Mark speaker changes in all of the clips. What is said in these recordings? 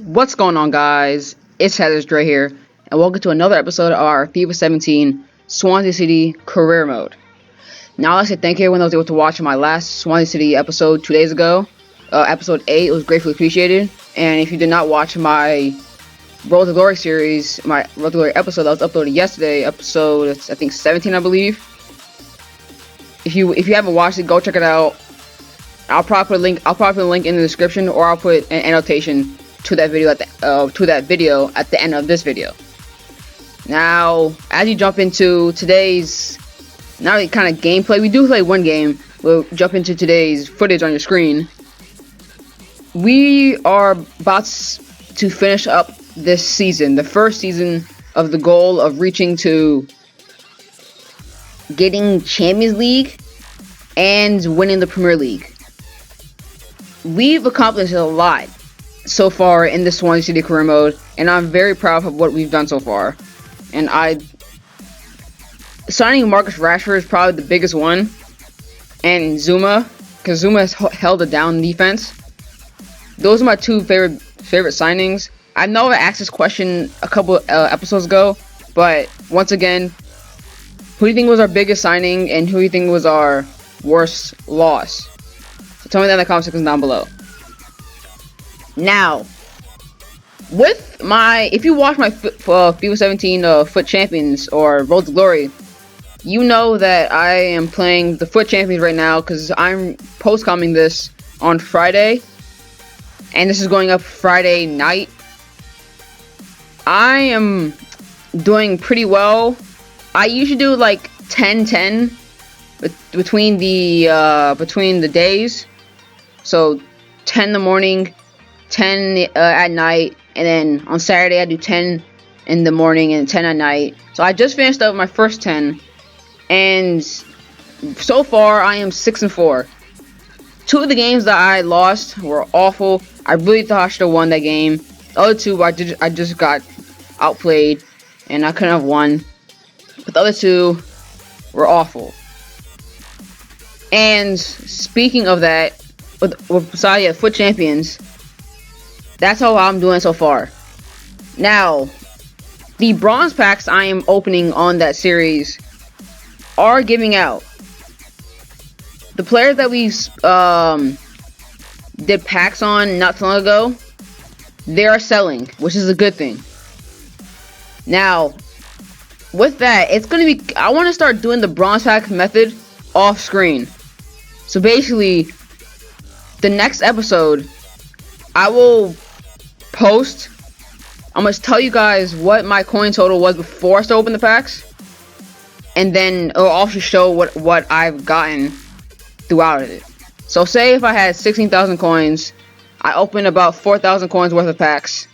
Speaker 1: What's going on, guys? It's HazardousDre here, and welcome to another episode of our FIFA 17 Swansea City Career Mode. Now, I'd like to thank everyone that was able to watch my last Swansea City episode 2 days ago. Episode 8, it was gratefully appreciated. And if you did not watch my Road to Glory series, my Road to Glory episode that was uploaded yesterday, episode, I think 17, I believe. If you haven't watched it, go check it out. I'll probably put a link in the description, or I'll put an annotation to that video at the end of this video. Now, as you jump into today's not really kind of gameplay, we do play one game. We'll jump into today's footage on your screen. We are about to finish up this season, the first season of the goal of reaching to getting Champions League and winning the Premier League. We've accomplished a lot so far in the Swansea City career mode, and I'm very proud of what we've done so far. And signing Marcus Rashford is probably the biggest one, and Zuma, because Zuma has held it down in defense. Those are my two favorite signings. I know I asked this question a couple episodes ago, but once again, who do you think was our biggest signing, and who do you think was our worst loss? So tell me that in the comment section down below. Now, if you watch my FIFA 17 Foot Champions or Road to Glory, you know that I am playing the Foot Champions right now because I'm post-comming this on Friday, and this is going up Friday night. I am doing pretty well. I usually do like 10-10 between the days. So 10 in the morning, 10 at night, and then on Saturday I do 10 in the morning and 10 at night. So I just finished up my first 10, and so far I am 6-4. Two of the games that I lost were awful. I really thought I should have won that game. The other two I just got outplayed and I couldn't have won. But the other two were awful. And speaking of that, with Foot Champions, that's how I'm doing so far. Now, the bronze packs I am opening on that series are giving out. The players that we did packs on not too long ago, they are selling, which is a good thing. Now, with that, it's gonna be, I want to start doing the bronze pack method off screen. So basically, the next episode, I will post. I'm gonna tell you guys what my coin total was before I start opening the packs, and then it'll also show what I've gotten throughout it. So say if I had 16,000 coins, I opened about 4,000 coins worth of packs,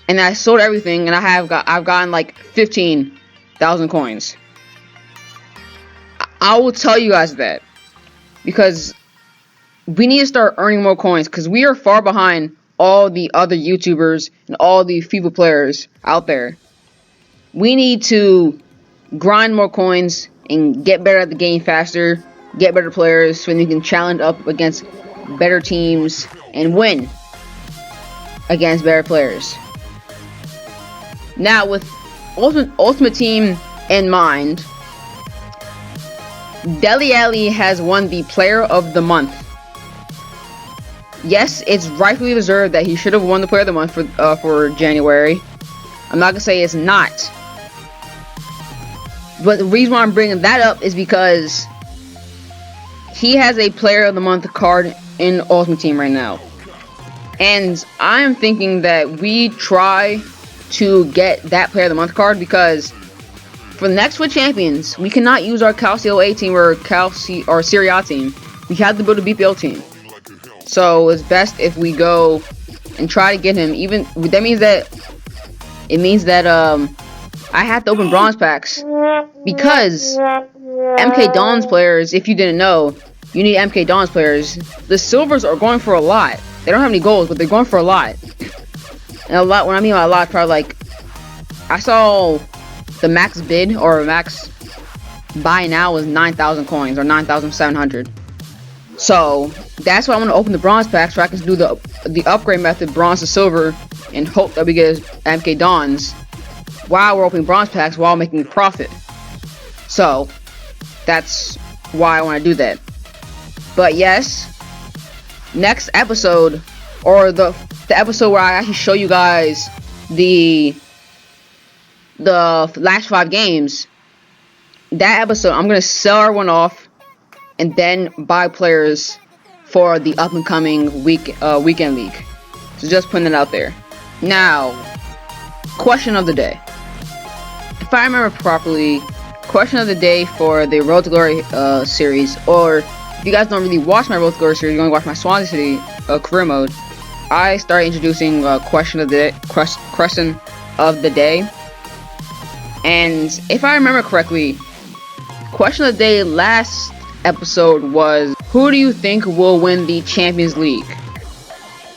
Speaker 1: and I sold everything, and I've gotten like 15,000 coins. I will tell you guys that, because we need to start earning more coins, because we are far behind all the other YouTubers and all the FIFA players out there. We need to grind more coins and get better at the game faster, get better players, so we can challenge up against better teams and win against better players. Now, with Ultimate Team in mind, Dele Alli has won the Player of the Month. Yes, it's rightfully deserved that he should have won the Player of the Month for January. I'm not gonna say it's not, but the reason why I'm bringing that up is because he has a Player of the Month card in Ultimate Team right now, and I am thinking that we try to get that Player of the Month card, because for the next Foot Champions, we cannot use our Calcio A team or Serie A team. We have to build a BPL team. So it's best if we go and try to get him. Even that means that I have to open bronze packs, because MK Dons players, if you didn't know, you need MK Dons players. The silvers are going for a lot. They don't have any goals, but they're going for a lot. And a lot, when I mean by a lot, probably like, I saw the max bid or max buy now was 9,000 coins or 9,700. So that's why I want to open the bronze pack, so I can do the upgrade method, bronze to silver, and hope that we get MK Dons while we're opening bronze packs while making a profit. So that's why I want to do that. But yes, next episode, or the episode where I actually show you guys the last 5 games, that episode I'm gonna sell everyone off and then buy players for the up and coming weekend league. So just putting it out there. Now, question of the day. If I remember properly, question of the day for the Road to Glory series, or if you guys don't really watch my Road to Glory series, you only watch my Swansea City career mode, I started introducing question of the day. And if I remember correctly, question of the day last episode was, who do you think will win the Champions League?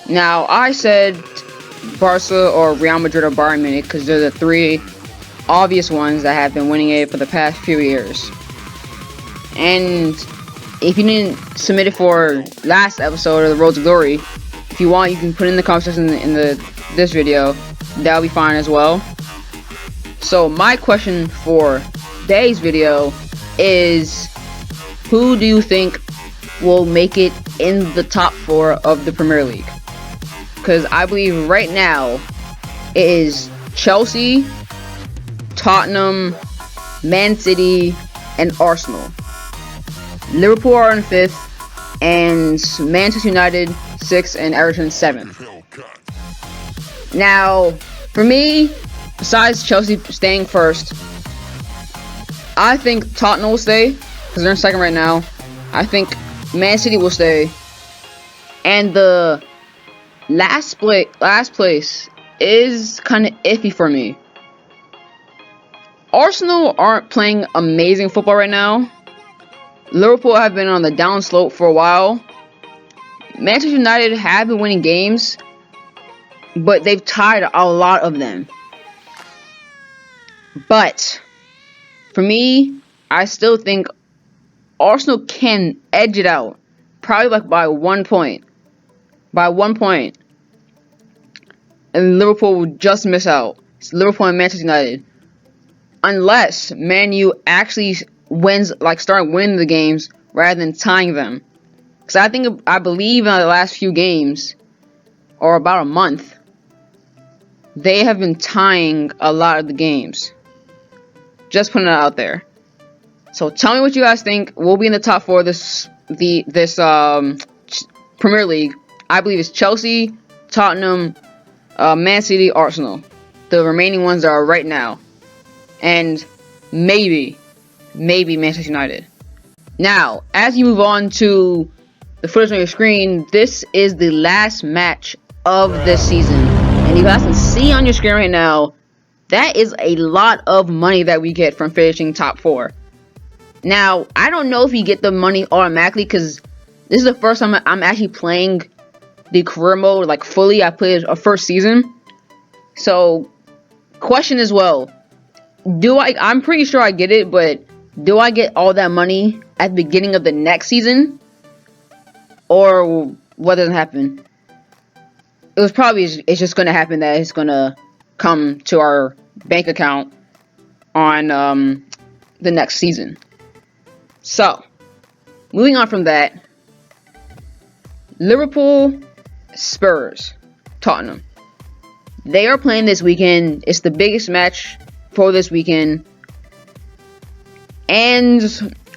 Speaker 1: Now, I said Barca or Real Madrid or Bayern Munich because they're the 3 obvious ones that have been winning it for the past few years. And if you didn't submit it for last episode of the Road to Glory, if you want, you can put in the comment section in this video. That'll be fine as well. So my question for today's video is, who do you think will make it in the top 4 of the Premier League? Because I believe right now it is Chelsea, Tottenham, Man City, and Arsenal. Liverpool are in 5th, and Manchester United 6th, and Everton 7th. Now, for me, besides Chelsea staying 1st, I think Tottenham will stay because they're in 2nd right now. I think Man City will stay, and the last place is kind of iffy for me. Arsenal aren't playing amazing football right now. Liverpool have been on the downslope for a while. Manchester United have been winning games, but they've tied a lot of them. But for me, I still think Arsenal can edge it out, probably like by 1 point. By 1 point. And Liverpool will just miss out. It's Liverpool and Manchester United. Unless Man U actually wins, like start winning the games rather than tying them. Because I believe in the last few games, or about a month, they have been tying a lot of the games. Just putting it out there. So tell me what you guys think will be in the top 4 of this Premier League. I believe it's Chelsea, Tottenham, Man City, Arsenal. The remaining ones are right now. And maybe Manchester United. Now, as you move on to the footage on your screen, this is the last match of this season. And you guys can see on your screen right now, that is a lot of money that we get from finishing top 4. Now, I don't know if you get the money automatically because this is the first time I'm actually playing the career mode like fully. I played a first season. So, question as well. I'm pretty sure I get it, but do I get all that money at the beginning of the next season? Or what doesn't happen? It's just going to happen that it's going to come to our bank account on the next season. So, moving on from that, Liverpool, Spurs, Tottenham. They are playing this weekend. It's the biggest match for this weekend. And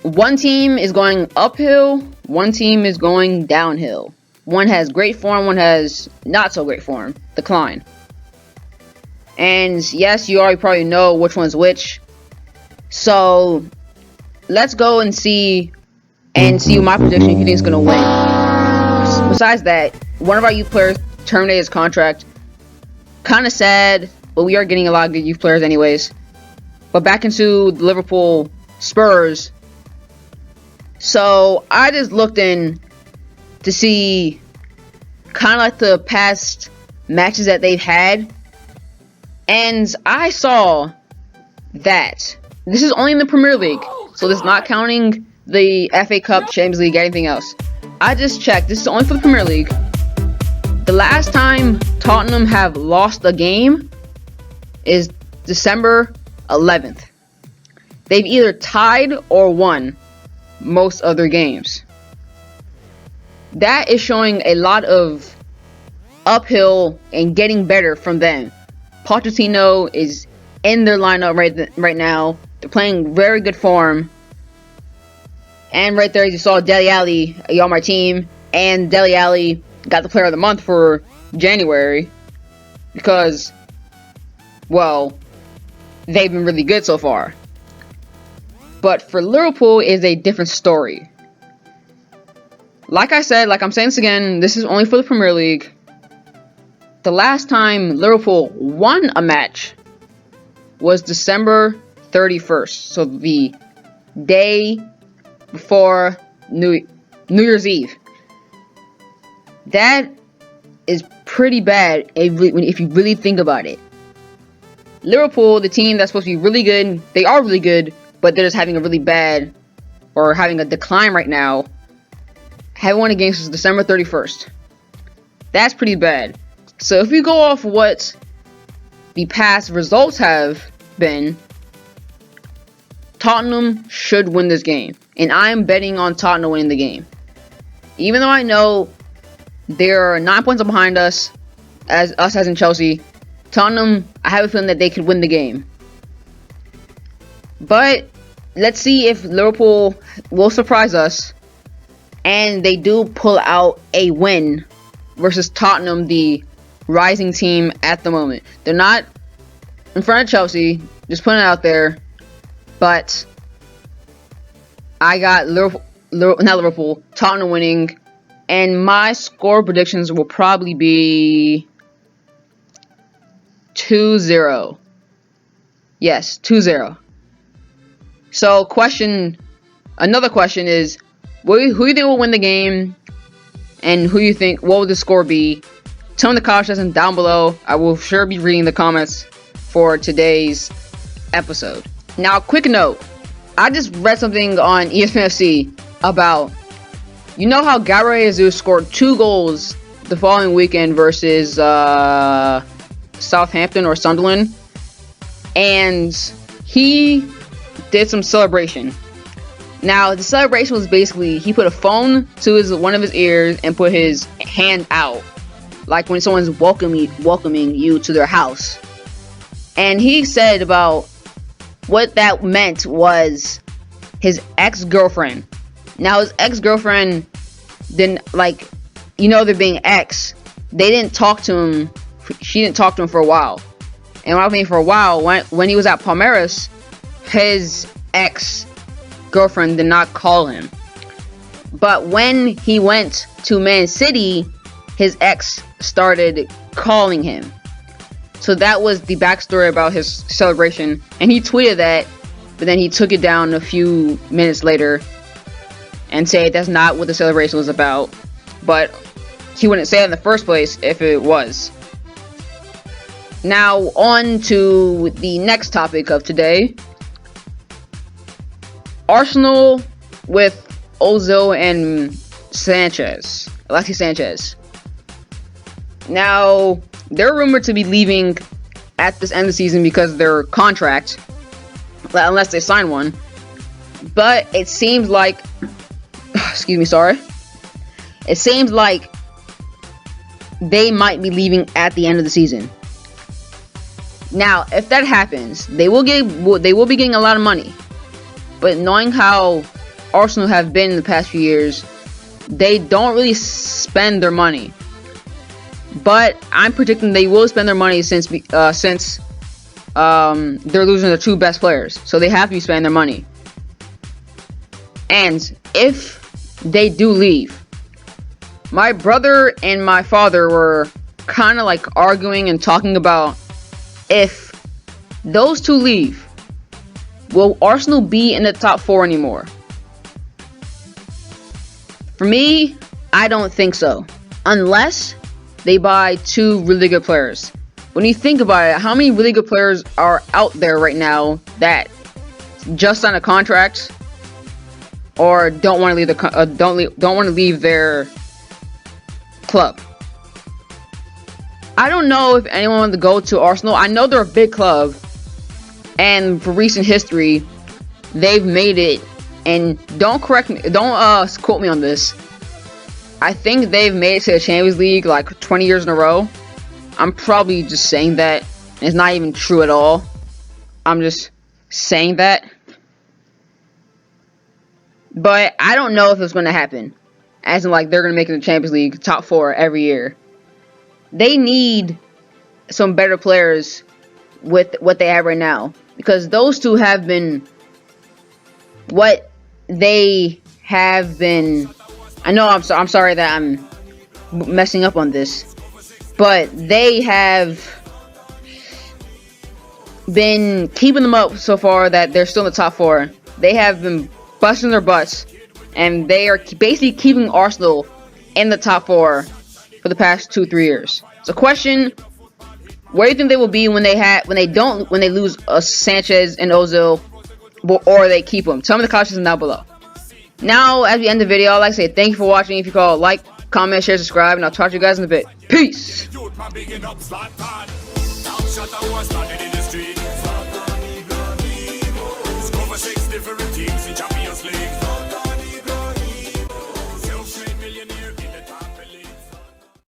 Speaker 1: one team is going uphill, one team is going downhill. One has great form, one has not so great form, decline. And yes, you already probably know which one's which. So let's go and see my prediction who you think is going to win. Besides that, one of our youth players terminated his contract. Kind of sad, but we are getting a lot of good youth players anyways. But back into the Liverpool Spurs. So I just looked in to see kind of like the past matches that they've had. And I saw that this is only in the Premier League. So this is not counting the FA Cup, Champions League, anything else. I just checked. This is only for the Premier League. The last time Tottenham have lost a game is December 11th. They've either tied or won most of their games. That is showing a lot of uphill and getting better from them. Pochettino is in their lineup right now. They're playing very good form. And right there, as you saw, Dele Alli on my team. And Dele Alli got the player of the month for January. Because, well, they've been really good so far. But for Liverpool is a different story. Like I said, like I'm saying this again, this is only for the Premier League. The last time Liverpool won a match was December 31st. So the day before New Year's Eve. That is pretty bad if you really think about it. Liverpool, the team that's supposed to be really good, they are really good, but they're just having a really bad, or having a decline right now. Haven't won a game since December 31st. That's pretty bad. So if we go off what the past results have been, Tottenham should win this game. And I am betting on Tottenham winning the game. Even though I know they're 9 points behind us as in Chelsea, Tottenham, I have a feeling that they could win the game. But let's see if Liverpool will surprise us and they do pull out a win versus Tottenham, the rising team at the moment. They're not in front of Chelsea, just putting it out there. But I got Tottenham winning. And my score predictions will probably be 2-0. Yes, 2-0. So another question is, who you think will win the game? And who you think, what will the score be? Tell me in the comment section down below. I will sure be reading the comments for today's episode. Now, quick note. I just read something on ESPN FC about, you know how Gabriel Jesus scored 2 goals the following weekend versus Southampton or Sunderland? And he did some celebration. Now, the celebration was basically, he put a phone to one of his ears and put his hand out, like when someone's welcoming you to their house. And he said about what that meant was his ex-girlfriend. Now, his ex-girlfriend didn't, they're being ex. They didn't talk to him. She didn't talk to him for a while. And when I mean for a while, when he was at Palmeiras, his ex-girlfriend did not call him. But when he went to Man City, his ex started calling him. So that was the backstory about his celebration. And he tweeted that, but then he took it down a few minutes later and said that's not what the celebration was about. But he wouldn't say it in the first place if it was. Now, on to the next topic of today. Arsenal with Ozil and Alexis Sanchez. Now, they're rumored to be leaving at this end of the season because of their contract, unless they sign one. But it seems like, it seems like they might be leaving at the end of the season. Now, if that happens, they will be getting a lot of money. But knowing how Arsenal have been in the past few years, they don't really spend their money. But I'm predicting they will spend their money since they're losing their 2 best players. So they have to be spending their money. And if they do leave, my brother and my father were kind of arguing and talking about, if those 2 leave, will Arsenal be in the top 4 anymore? For me, I don't think so. Unless they buy 2 really good players. When you think about it, how many really good players are out there right now that just signed a contract or don't want to leave don't want to leave their club? I don't know if anyone wanted to go to Arsenal. I know they're a big club, and for recent history, they've made it. And don't quote me on this. I think they've made it to the Champions League like 20 years in a row. I'm probably just saying that. It's not even true at all. I'm just saying that. But I don't know if it's going to happen. As in, like, they're going to make it in the Champions League top 4 every year. They need some better players with what they have right now. Because those two have been what they have been. I know I'm sorry that I'm messing up on this. But they have been keeping them up so far that they're still in the top 4. They have been busting their butts. And they are basically keeping Arsenal in the top 4 for the past 2-3 years. So, question: where do you think they will be when they lose Sanchez and Ozil, or they keep them? Tell me in the comments down below. Now, as we end the video, I'd like to say thank you for watching. If you call, like, comment, share, subscribe, and I'll talk to you guys in a bit. Peace.